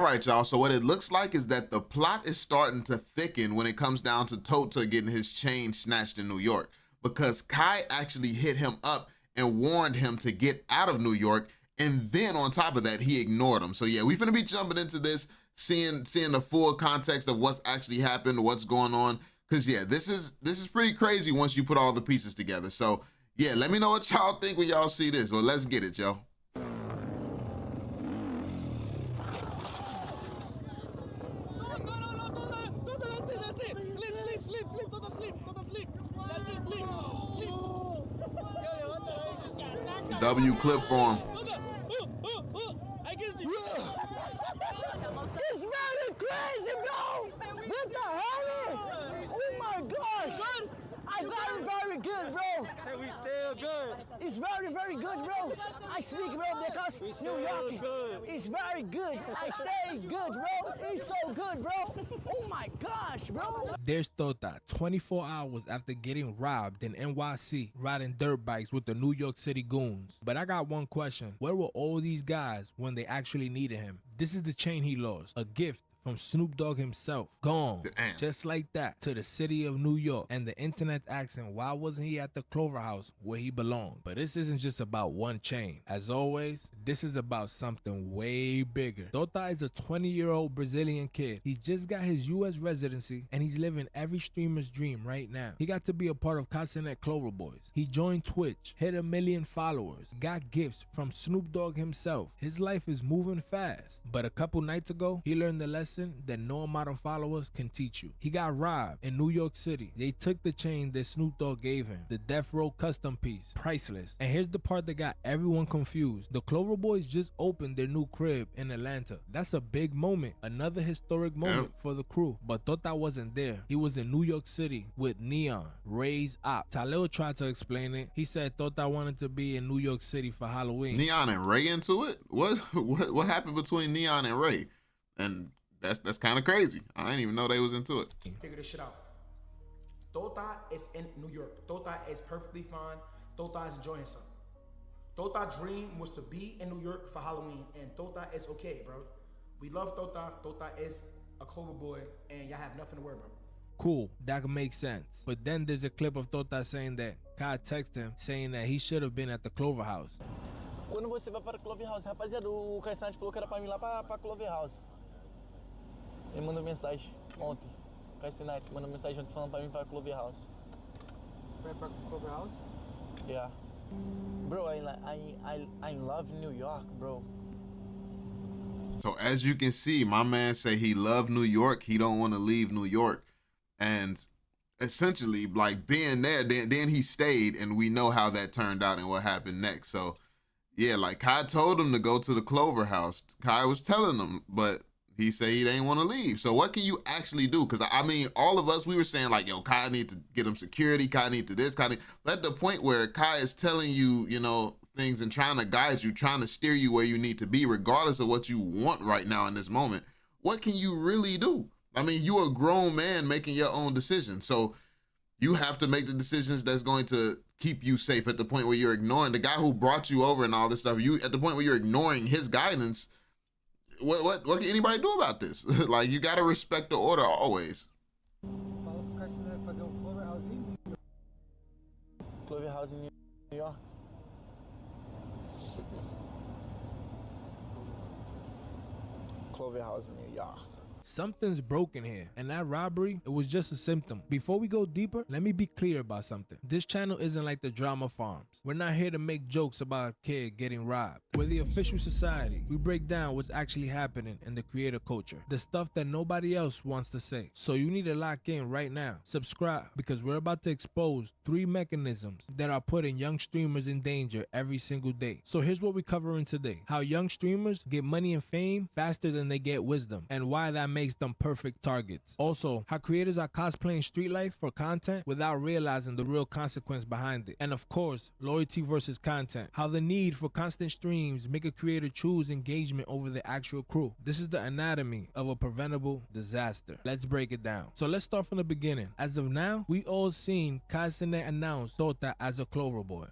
All right, y'all. So what it looks like is that the plot is starting to thicken when it comes down to Tota getting his chain snatched in New York, because Kai actually hit him up and warned him to get out of New York. And then on top of that, he ignored him. So yeah, we finna be jumping into this, seeing the full context of what's actually happened, what's going on. Cause yeah, this is pretty crazy once you put all the pieces together. So yeah, let me know what y'all think when y'all see this. Well, let's get it, yo. W clip for him. It's very crazy, bro! What the hell? Oh my gosh! I'm very good, bro. We still good. It's very good, bro. I speak, bro, because New York is very good. I stay good, bro. It's so good, bro. Oh my gosh, bro. There's Tota, 24 hours after getting robbed in NYC, riding dirt bikes with the New York City goons. But I got one question. Where were all these guys when they actually needed him? This is the chain he lost, a gift from Snoop Dogg himself. Gone, just like that, to the city of New York. And the internet asking why wasn't he at the Clover House where he belonged. But this isn't just about one chain. As always, this is about something way bigger. Tota is a 20-year-old Brazilian kid. He just got his US residency and he's living every streamer's dream right now. He got to be a part of Cenat Clover Boys. He joined Twitch, hit 1 million followers, got gifts from Snoop Dogg himself. His life is moving fast. But a couple nights ago, he learned the lesson that no amount of followers can teach you. He got robbed in New York City. They took the chain that Snoop Dogg gave him, the Death Row custom piece, priceless. And here's the part that got everyone confused. The Clover Boys just opened their new crib in Atlanta. That's a big moment, another historic moment for the crew. But Tota wasn't there. He was in New York City with Neon, Ray's op. Talil tried to explain it. He said Tota wanted to be in New York City for Halloween. Neon and Ray into it? What happened between Neon and Ray? And that's kind of crazy. I didn't even know they was into it. Figure this shit out. Tota is in New York. Tota is perfectly fine. Tota is enjoying something. Tota's dream was to be in New York for Halloween, and Tota is okay, bro. We love Tota. Tota is a Clover boy, and y'all have nothing to worry about. Cool, that can make sense. But then there's a clip of Tota saying that Kai texted him saying that he should have been at the Clover House. Quando você vai para Clover House, rapaziada, o Cenat falou que era para mim lá para Clover House. Ele mandou mensagem ontem. O Cenat mandou mensagem ontem falando para mim para Clover House. Para Clover House? Yeah. Bro, I love New York, bro. So as you can see, my man say he loved New York. He don't want to leave New York. And essentially, like, being there, then he stayed, and we know how that turned out and what happened next. So yeah, like, Kai told him to go to the Clover House. Kai was telling him, but he said he didn't want to leave. So what can you actually do? Because, I mean, all of us, we were saying, like, yo, Kai need to get him security. Kai need to this, Kai need... But at the point where Kai is telling you, you know, things and trying to guide you, trying to steer you where you need to be, regardless of what you want right now in this moment, what can you really do? I mean, you're a grown man making your own decisions. So you have to make the decisions that's going to keep you safe. At the point where you're ignoring the guy who brought you over and all this stuff, you at the point where you're ignoring his guidance, what can anybody do about this? Like, you got to respect the order always. Clover House in New York. Clover House in New York. Something's broken here, and that robbery, it was just a symptom. Before we go deeper, let me be clear about something. This channel isn't like the drama farms. We're not here to make jokes about a kid getting robbed. We're the official society. We break down what's actually happening in the creator culture, the stuff that nobody else wants to say. So you need to lock in right now. Subscribe, because we're about to expose 3 mechanisms that are putting young streamers in danger every single day. So here's what we're covering today: how young streamers get money and fame faster than they get wisdom, and why that makes them perfect targets. Also, how creators are cosplaying street life for content without realizing the real consequence behind it. And of course, loyalty versus content. How the need for constant streams make a creator choose engagement over the actual crew. This is the anatomy of a preventable disaster. Let's break it down. So let's start from the beginning. As of now, we all seen Cenat announce Tota as a Clover boy.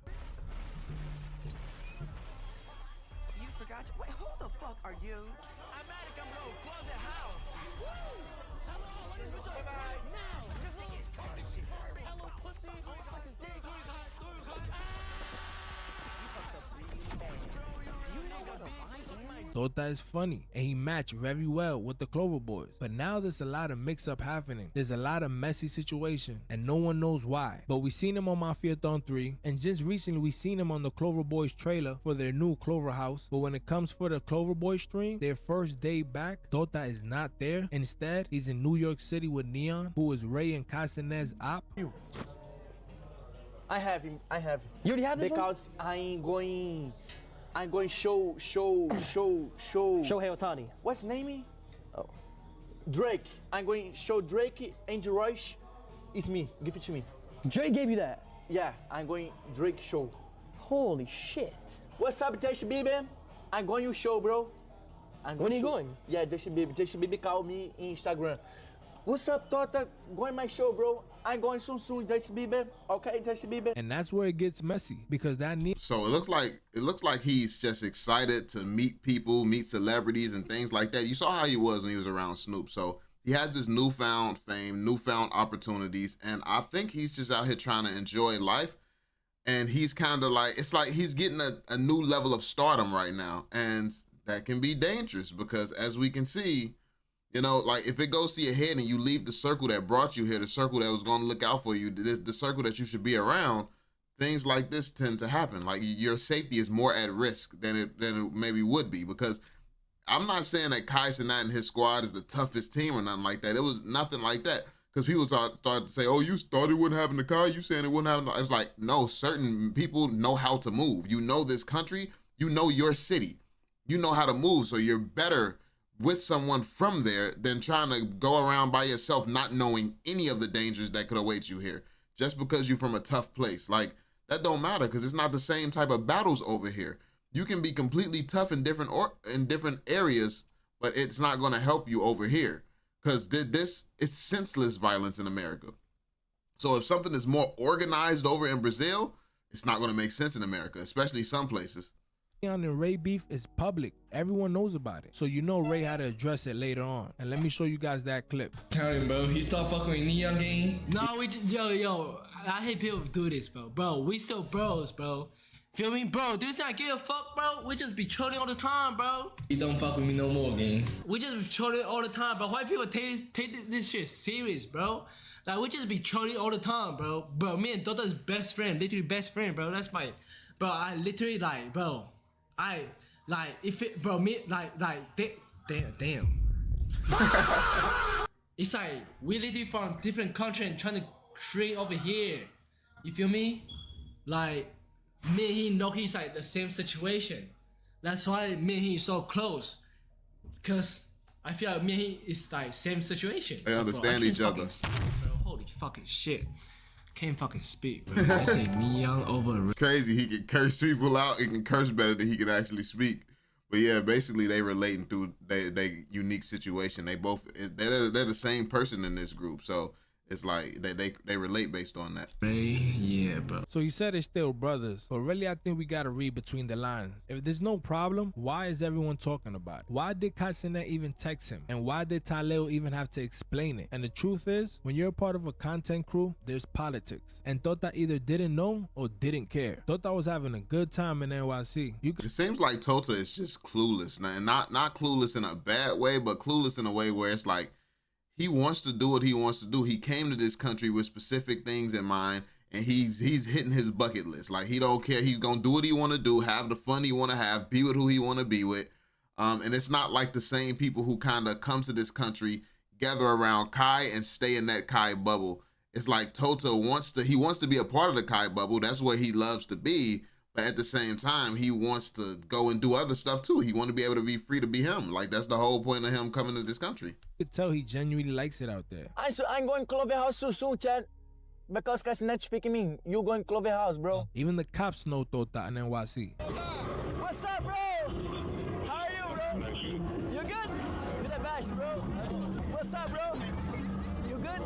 You forgot. Wait, who the fuck are you? Tota is funny and he matched very well with the Clover Boys. But now there's a lot of mix-up happening. There's a lot of messy situation and no one knows why. But we seen him on Mafiathon 3, and just recently we seen him on the Clover Boys trailer for their new Clover House. But when it comes for the Clover Boys stream, their first day back, Tota is not there. Instead, he's in New York City with Neon, who is Ray and Casanet's op. I have him. You already have this because I'm going show. Shohei Ohtani. What's his name? Oh. Drake. I'm going to show Drake and Rush. It's me. Give it to me. Dre gave you that. Yeah, I'm going Drake show. Holy shit. What's up, Justin Bieber? I'm going to show, bro. When are you going? Yeah, Justin Bieber. Justin Bieber called me in Instagram. What's up, Tota? Going my show, bro. I'm going soon, Justin Bieber. Okay, Justin Bieber. And that's where it gets messy because that So it looks like he's just excited to meet people, meet celebrities and things like that. You saw how he was when he was around Snoop. So he has this newfound fame, newfound opportunities, and I think he's just out here trying to enjoy life. And he's kind of like, it's like he's getting a new level of stardom right now. And that can be dangerous because as we can see, you know, like if it goes to your head and you leave the circle that brought you here, the circle that was going to look out for you, the circle that you should be around, things like this tend to happen. Like your safety is more at risk than it maybe would be, because I'm not saying that Kai Cenat and his squad is the toughest team or nothing like that. It was nothing like that. Because people started to say, oh, you thought it wouldn't happen to Kai? You saying it wouldn't happen to... It's like, no, certain people know how to move. You know this country. You know your city. You know how to move. So you're better with someone from there than trying to go around by yourself not knowing any of the dangers that could await you here. Just because you're from a tough place. Like, that don't matter because it's not the same type of battles over here. You can be completely tough in different areas, but it's not going to help you over here. Because this is senseless violence in America. So if something is more organized over in Brazil, it's not going to make sense in America, especially some places. Neon and Ray beef is public. Everyone knows about it. So you know Ray had to address it later on. And let me show you guys that clip. Tell him, bro. He started fucking with Neon gang. No, yo, I hate people who do this, bro. Bro, we still bros, bro. Feel me? Bro, this not give a fuck, bro. We just be trolling all the time, bro. He don't fuck with me no more, gang. We just be trolling all the time, bro. Why people take this shit serious, bro? Like, we just be trolling all the time, bro. Bro, me and Tota's best friend, literally best friend, bro. That's my, bro, I literally like, bro. I, like, if it, bro, me, like, damn. It's like, we literally from different country and trying to create over here. You feel me? Like, me and he know he's like the same situation. That's why me and he is so close. Cause I feel like me and he is like same situation. They understand each other. Speak, bro. Holy fucking shit. Can't fucking speak, bro. I say me young over. Crazy, he can curse people out. He can curse better than he can actually speak. But yeah, basically they relating through their unique situation. They're the same person in this group. So it's like they relate based on that. Yeah, bro. So you said they're still brothers, but really I think we gotta read between the lines. If there's no problem, why is everyone talking about it? Why did Casanat even text him? And why did Taleo even have to explain it? And the truth is, when you're a part of a content crew, there's politics. And Tota either didn't know or didn't care. Tota was having a good time in NYC. It seems like Tota is just clueless. And not clueless in a bad way, but clueless in a way where it's like, he wants to do what he wants to do. He came to this country with specific things in mind, and he's hitting his bucket list. Like, he don't care. He's gonna do what he want to do, have the fun he want to have, be with who he want to be with. And it's not like the same people who kind of come to this country, gather around Kai and stay in that Kai bubble. It's like Tota wants to be a part of the Kai bubble. That's where he loves to be. But at the same time, he wants to go and do other stuff too. He wants to be able to be free to be him. Like, that's the whole point of him coming to this country. You could tell he genuinely likes it out there. I'm going Clover House soon, Chad. Because Snatched speaking me. You going Clover House, bro. Even the cops know Tota in NYC. What's up, bro? How are you, bro? You good? You the best, bro. What's up, bro? You good?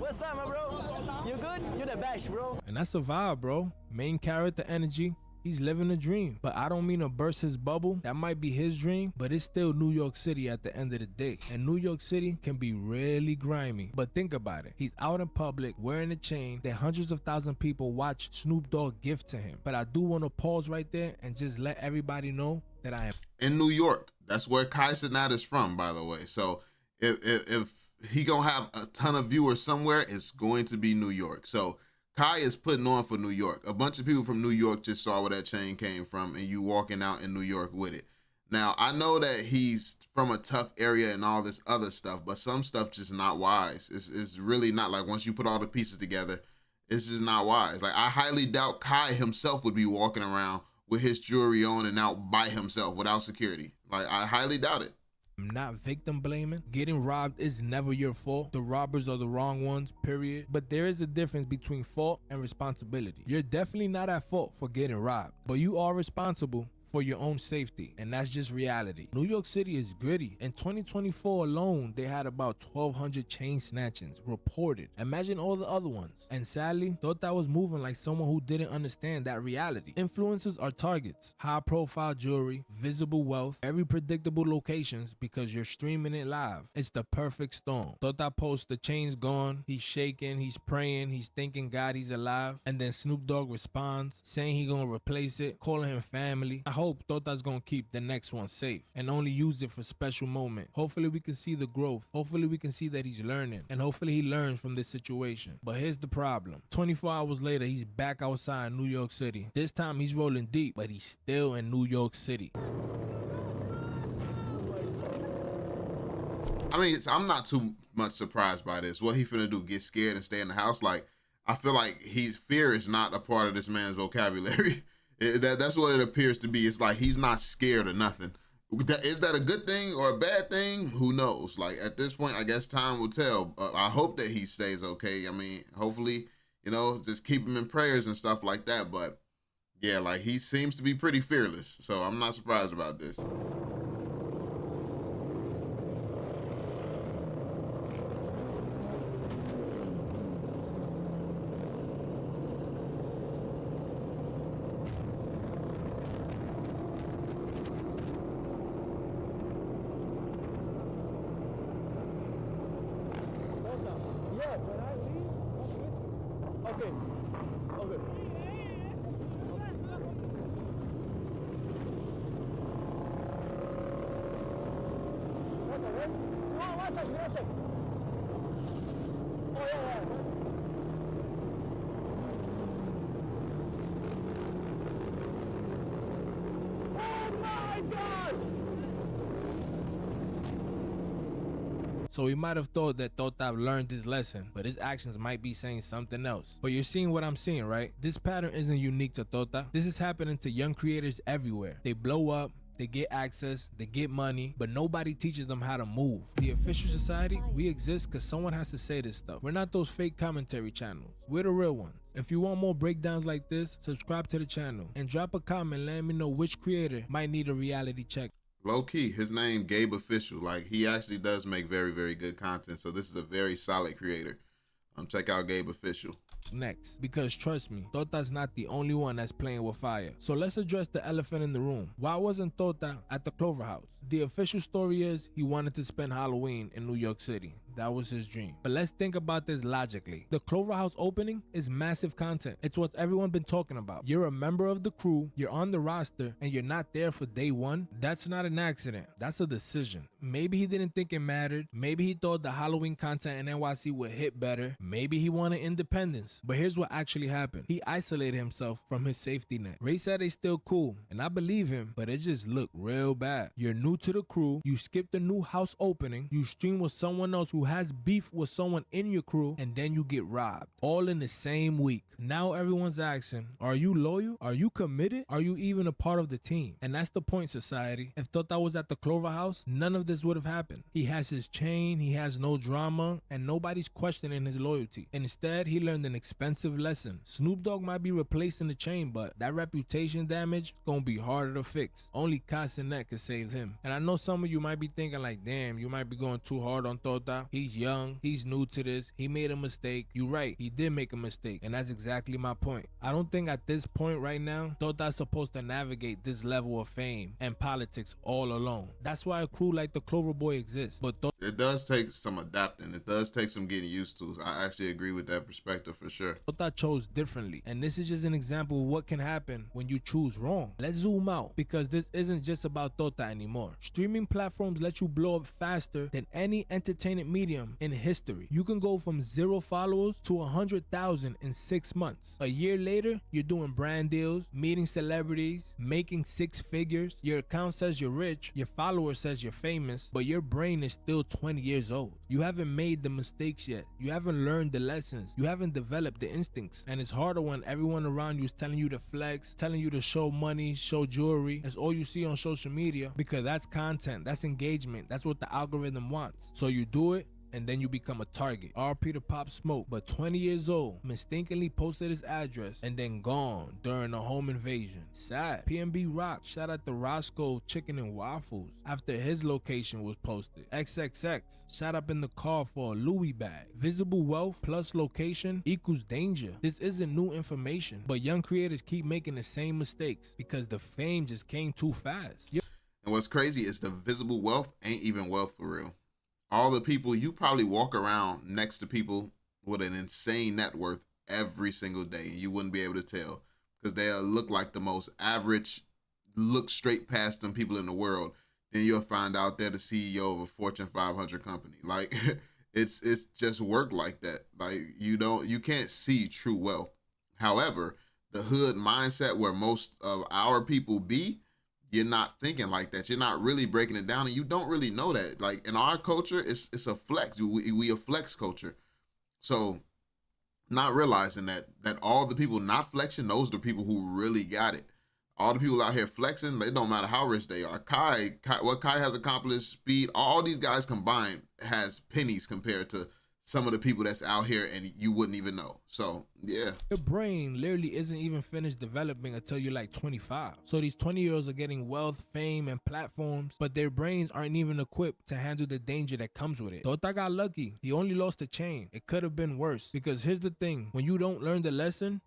What's up, my bro? You good? You the best, bro. And that's a vibe, bro. Main character energy. He's living a dream. But I don't mean to burst his bubble. That might be his dream, but it's still New York City at the end of the day. And New York City can be really grimy. But think about it. He's out in public wearing a chain that hundreds of thousands of people watch Snoop Dogg gift to him. But I do want to pause right there and just let everybody know that I am in New York. That's where Kai Cenat is from, by the way. So if he gonna have a ton of viewers somewhere, it's going to be New York. So Kai is putting on for New York. A bunch of people from New York just saw where that chain came from, and you walking out in New York with it. Now, I know that he's from a tough area and all this other stuff, but some stuff just not wise. It's really not. Like, once you put all the pieces together, it's just not wise. Like, I highly doubt Kai himself would be walking around with his jewelry on and out by himself without security. Like, I highly doubt it. I'm not victim blaming. Getting robbed is never your fault. The robbers are the wrong ones, period. But there is a difference between fault and responsibility. You're definitely not at fault for getting robbed, but you are responsible for your own safety, and that's just reality. New York City is gritty. In 2024 alone, they had about 1,200 chain snatchings reported. Imagine all the other ones. And sadly, Tota was moving like someone who didn't understand that reality. Influencers are targets. High-profile jewelry, visible wealth, every predictable locations because you're streaming it live. It's the perfect storm. Tota posts the chain's gone, he's shaking, he's praying, he's thanking God he's alive, and then Snoop Dogg responds saying he gonna replace it, calling him family. I hope Tota's gonna keep the next one safe and only use it for special moment. Hopefully we can see the growth. Hopefully we can see that he's learning, and hopefully he learns from this situation. But here's the problem. 24 hours later, he's back outside New York City. This time he's rolling deep, but he's still in New York City. I mean, I'm not too much surprised by this. What he finna do, get scared and stay in the house? Like, I feel like fear is not a part of this man's vocabulary. That's what it appears to be. It's like he's not scared of nothing. Is that a good thing or a bad thing? Who knows? Like, at this point, I guess time will tell. I hope that he stays okay. I mean, hopefully, just keep him in prayers and stuff like that. But yeah, like, he seems to be pretty fearless. So I'm not surprised about this. Yeah, when I leave, okay. Okay. Okay, one second. Oh, yeah. Oh my gosh! So he might have thought that Tota learned his lesson, but his actions might be saying something else. But you're seeing what I'm seeing, right? This pattern isn't unique to Tota. This is happening to young creators everywhere. They blow up, they get access, they get money, but nobody teaches them how to move. The official society, we exist because someone has to say this stuff. We're not those fake commentary channels. We're the real ones. If you want more breakdowns like this, subscribe to the channel and drop a comment letting me know which creator might need a reality check. Low key, his name Gabe Official. Like, he actually does make very, very good content. So this is a very solid creator. Check out Gabe Official. Next, because trust me, Tota's not the only one that's playing with fire. So let's address the elephant in the room. Why wasn't Tota at the Clover House? The official story is he wanted to spend Halloween in New York City. That was his dream. But let's think about this logically. The Clover House opening is massive content. It's what everyone been talking about. You're a member of the crew, you're on the roster, and you're not there for day one. That's not an accident. That's a decision. Maybe he didn't think it mattered. Maybe he thought the Halloween content in NYC would hit better. Maybe he wanted independence. But here's what actually happened. He isolated himself from his safety net. Ray said they still cool, and I believe him, but it just looked real bad. You're new to the crew, you skipped the new house opening, you stream with someone else who has beef with someone in your crew, and then you get robbed. All in the same week. Now everyone's asking, are you loyal? Are you committed? Are you even a part of the team? And that's the point, society. If Tota was at the Clover House, none of this would have happened. He has his chain, he has no drama, and nobody's questioning his loyalty. Instead, he learned an expensive lesson. Snoop Dogg might be replacing the chain, but that reputation damage is gonna be harder to fix. Only Cenat could save him. And I know some of you might be thinking like, damn, you might be going too hard on Tota. He's young, he's new to this, he made a mistake. You're right, he did make a mistake, and that's exactly my point. I don't think at this point right now, Tota's supposed to navigate this level of fame and politics all alone. That's why a crew like the Clover Boy exists. But It does take some adapting. It does take some getting used to. I actually agree with that perspective for sure. Tota chose differently, and this is just an example of what can happen when you choose wrong. Let's zoom out, because this isn't just about Tota anymore. Streaming platforms let you blow up faster than any entertainment medium in history. You can go from 0 followers to 100,000 in 6 months. A year later, you're doing brand deals, meeting celebrities, making 6 figures. Your account says you're rich, your follower says you're famous, but your brain is still 20 years old. You haven't made the mistakes yet. You haven't learned the lessons. You haven't developed the instincts. And it's harder when everyone around you is telling you to flex, telling you to show money, show jewelry. That's all you see on social media, because that's content, that's engagement, that's what the algorithm wants. So you do it, and then you become a target. RP to Pop Smoke, but 20 years old, mistakenly posted his address and then gone during a home invasion. Sad. PNB Rock shout out to Roscoe Chicken and Waffles after his location was posted. XXX shot up in the car for a Louis bag. Visible wealth plus location equals danger. This isn't new information, but young creators keep making the same mistakes because the fame just came too fast. And what's crazy is the visible wealth ain't even wealth for real. All the people, you probably walk around next to people with an insane net worth every single day, and you wouldn't be able to tell, because they'll look like the most average, look straight past them people in the world. Then you'll find out they're the CEO of a Fortune 500 company. Like, it's just work like that. Like, you can't see true wealth. However, the hood mindset where most of our people be, you're not thinking like that. You're not really breaking it down, and you don't really know that. Like, in our culture, it's a flex. We a flex culture. So not realizing that all the people not flexing, those are the people who really got it. All the people out here flexing, it don't matter how rich they are. What Kai has accomplished, Speed, all these guys combined has pennies compared to some of the people that's out here and you wouldn't even know. So, yeah. Your brain literally isn't even finished developing until you're like 25. So these 20-year-olds are getting wealth, fame, and platforms, but their brains aren't even equipped to handle the danger that comes with it. Tota got lucky. He only lost a chain. It could have been worse, because here's the thing. When you don't learn the lesson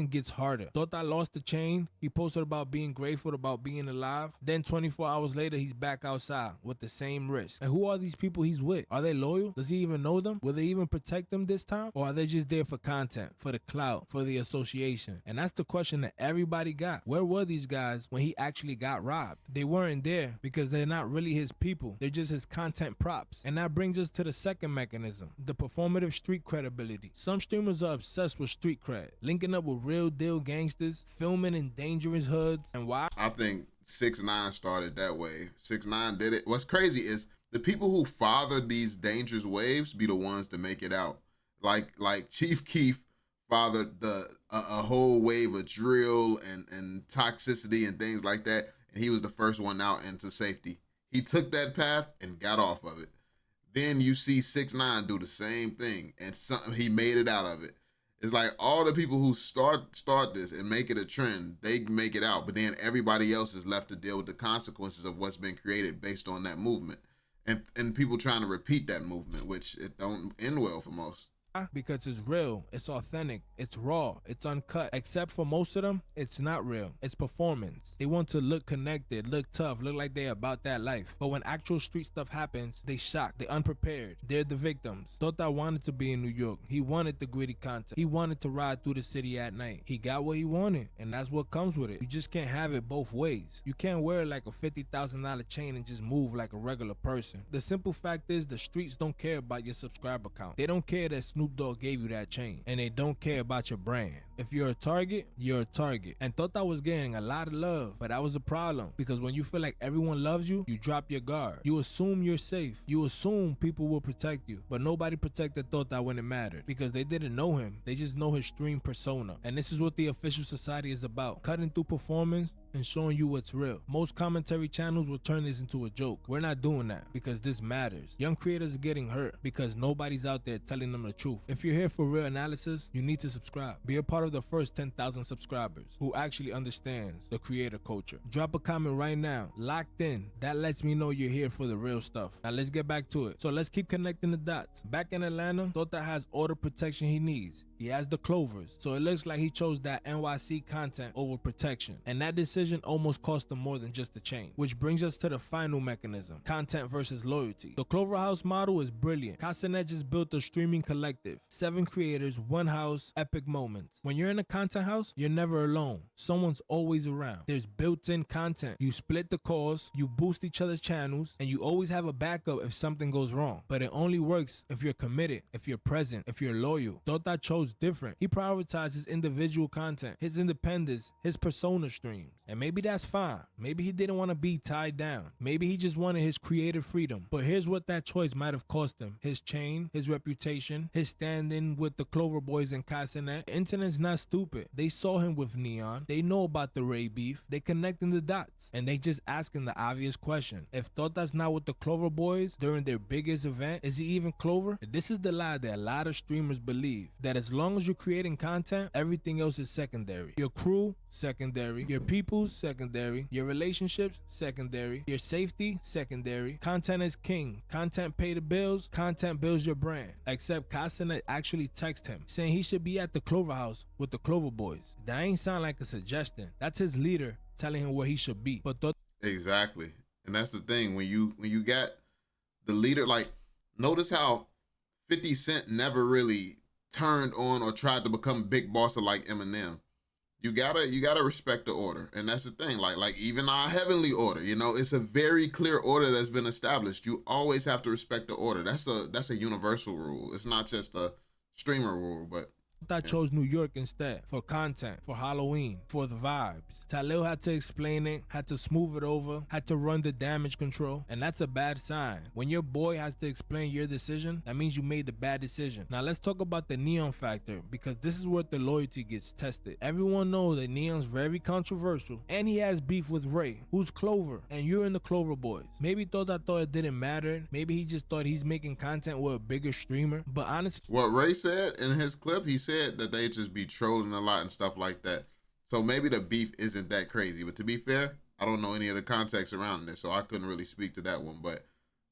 gets harder. Tota lost the chain. He posted about being grateful about being alive. Then 24 hours later, he's back outside with the same risk. And who are these people he's with? Are they loyal? Does he even know them? Will they even protect them this time? Or are they just there for content, for the clout, for the association? And that's the question that everybody got. Where were these guys when he actually got robbed? They weren't there because they're not really his people. They're just his content props. And that brings us to the second mechanism, the performative street credibility. Some streamers are obsessed with street cred, linking up with real deal gangsters, filming in dangerous hoods. And why? I think 6ix9ine started that way. 6ix9ine did it. What's crazy is the people who fathered these dangerous waves be the ones to make it out. Like Chief Keef fathered a whole wave of drill and toxicity and things like that, and he was the first one out into safety. He took that path and got off of it. Then you see 6ix9ine do the same thing, and he made it out of it. It's like all the people who start this and make it a trend, they make it out, but then everybody else is left to deal with the consequences of what's been created based on that movement. And people trying to repeat that movement, which it don't end well for most. Because it's real, it's authentic, it's raw, it's uncut. Except for most of them, it's not real. It's performance. They want to look connected, look tough, look like they're about that life. But when actual street stuff happens, they shocked, they unprepared. They're the victims. Tota wanted to be in New York. He wanted the gritty content. He wanted to ride through the city at night. He got what he wanted, and that's what comes with it. You just can't have it both ways. You can't wear like a $50,000 chain and just move like a regular person. The simple fact is the streets don't care about your subscriber count. They don't care that Snoop Dogg gave you that chain, and they don't care about your brand. If you're a target, you're a target. And Tota was getting a lot of love, but that was a problem, because when you feel like everyone loves you, you drop your guard. You assume you're safe. You assume people will protect you, but nobody protected Tota when it mattered, because they didn't know him. They just know his stream persona. And this is what the official society is about: cutting through performance and showing you what's real. Most commentary channels will turn this into a joke. We're not doing that, because this matters. Young creators are getting hurt because nobody's out there telling them the truth. If you're here for real analysis, you need to subscribe. Be a part of the first 10,000 subscribers who actually understands the creator culture. Drop a comment right now. Locked in. That lets me know you're here for the real stuff. Now let's get back to it. So let's keep connecting the dots. Back in Atlanta, Tota has all the protection he needs. He He has the Clovers, so it looks like he chose that NYC content over protection. And that decision almost cost him more than just the chain. Which brings us to the final mechanism, content versus loyalty. The Clover House model is brilliant. Cenat just built a streaming collective. 7 creators, 1 house, epic moments. When you're in a content house, you're never alone. Someone's always around. There's built-in content. You split the cost, you boost each other's channels, and you always have a backup if something goes wrong. But it only works if you're committed, if you're present, if you're loyal. Tota chose different. He prioritizes individual content, his independence, his persona streams. And maybe that's fine. Maybe he didn't want to be tied down. Maybe he just wanted his creative freedom. But here's what that choice might have cost him. His chain, his reputation, his standing with the Clover Boys and Cenat. The internet's not stupid. They saw him with Neon. They know about the Ray beef. They connecting the dots. And they just asking the obvious question. If Tota's not with the Clover Boys during their biggest event, is he even Clover? This is the lie that a lot of streamers believe. That as long as you're creating content, everything else is secondary. Your crew, secondary. Your people's secondary. Your relationships, secondary. Your safety, secondary. Content is king. Content pay the bills. Content builds your brand. Except Cenat actually texted him saying he should be at the Clover House with the Clover Boys. That ain't sound like a suggestion. That's his leader telling him where he should be. But Exactly. And that's the thing. When you got the leader, like, notice how 50 Cent never really turned on or tried to become big boss like Eminem. You gotta respect the order. And that's the thing. Like even our heavenly order, you know, it's a very clear order that's been established. You always have to respect the order. That's a universal rule. It's not just a streamer rule, but I chose New York instead for content, for Halloween, for the vibes. Talil had to explain it, had to smooth it over, had to run the damage control, and that's a bad sign. When your boy has to explain your decision, that means you made the bad decision. Now let's talk about the Neon factor, because this is where the loyalty gets tested. Everyone knows that Neon's very controversial, and he has beef with Ray, who's Clover, and you're in the Clover Boys. Maybe Tota thought it didn't matter. Maybe he just thought he's making content with a bigger streamer, but honestly, what Ray said in his clip, he said that they just be trolling a lot and stuff like that. So maybe the beef isn't that crazy. But to be fair, I don't know any of the context around this, so I couldn't really speak to that one. But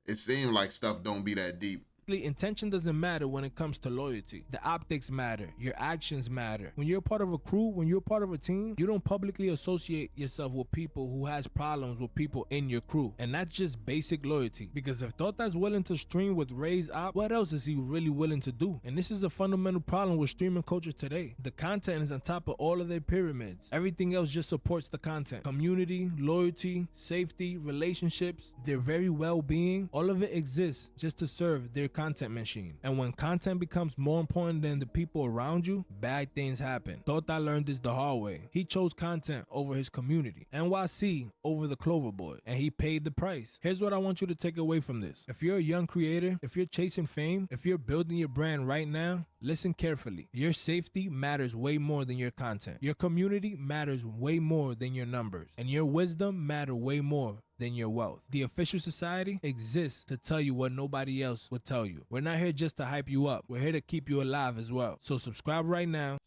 it seemed like stuff don't be that deep. intention doesn't matter when it comes to loyalty. The optics matter. Your actions matter. When you're part of a crew, when you're part of a team, you don't publicly associate yourself with people who has problems with people in your crew. And that's just basic loyalty. Because if Tota's willing to stream with Ray's op, what else is he really willing to do? And this is a fundamental problem with streaming culture today. The content is on top of all of their pyramids. Everything else just supports the content. Community, loyalty, safety, relationships, their very well-being, all of it exists just to serve their content machine. And when content becomes more important than the people around you, bad things happen. Tota learned this the hard way. He chose content over his community, NYC over the Clover Boy, and he paid the price. Here's what I want you to take away from this. If you're a young creator, if you're chasing fame, if you're building your brand right now, listen carefully. Your safety matters way more than your content. Your community matters way more than your numbers. And your wisdom matters way more than your wealth. The official society exists to tell you what nobody else would tell you. We're not here just to hype you up. We're here to keep you alive as well. So subscribe right now.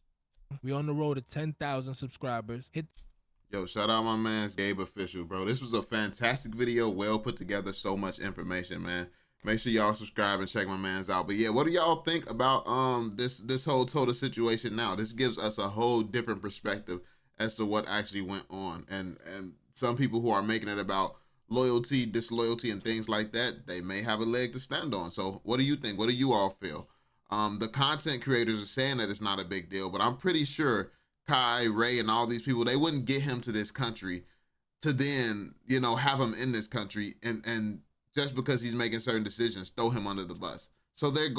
We're on the road to 10,000 subscribers. Yo, shout out my man Gabe Official, bro. This was a fantastic video, well put together, so much information, man. Make sure y'all subscribe and check my man's out. But yeah, what do y'all think about this whole Tota situation now? This gives us a whole different perspective as to what actually went on. And some people who are making it about loyalty, disloyalty, and things like that, they may have a leg to stand on. So what do you think? What do you all feel? The content creators are saying that it's not a big deal, but I'm pretty sure Kai, Ray, and all these people, they wouldn't get him to this country to then, you know, have him in this country and just because he's making certain decisions, throw him under the bus. So they're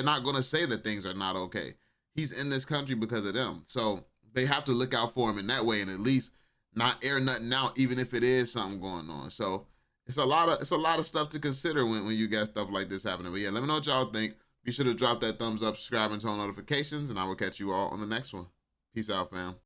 not gonna say that things are not okay. He's in this country because of them. So they have to look out for him in that way and at least not air nothing out, even if it is something going on. So it's a lot of stuff to consider when you got stuff like this happening. But yeah, let me know what y'all think. Be sure to drop that thumbs up, subscribe, and turn on notifications, and I will catch you all on the next one. Peace out, fam.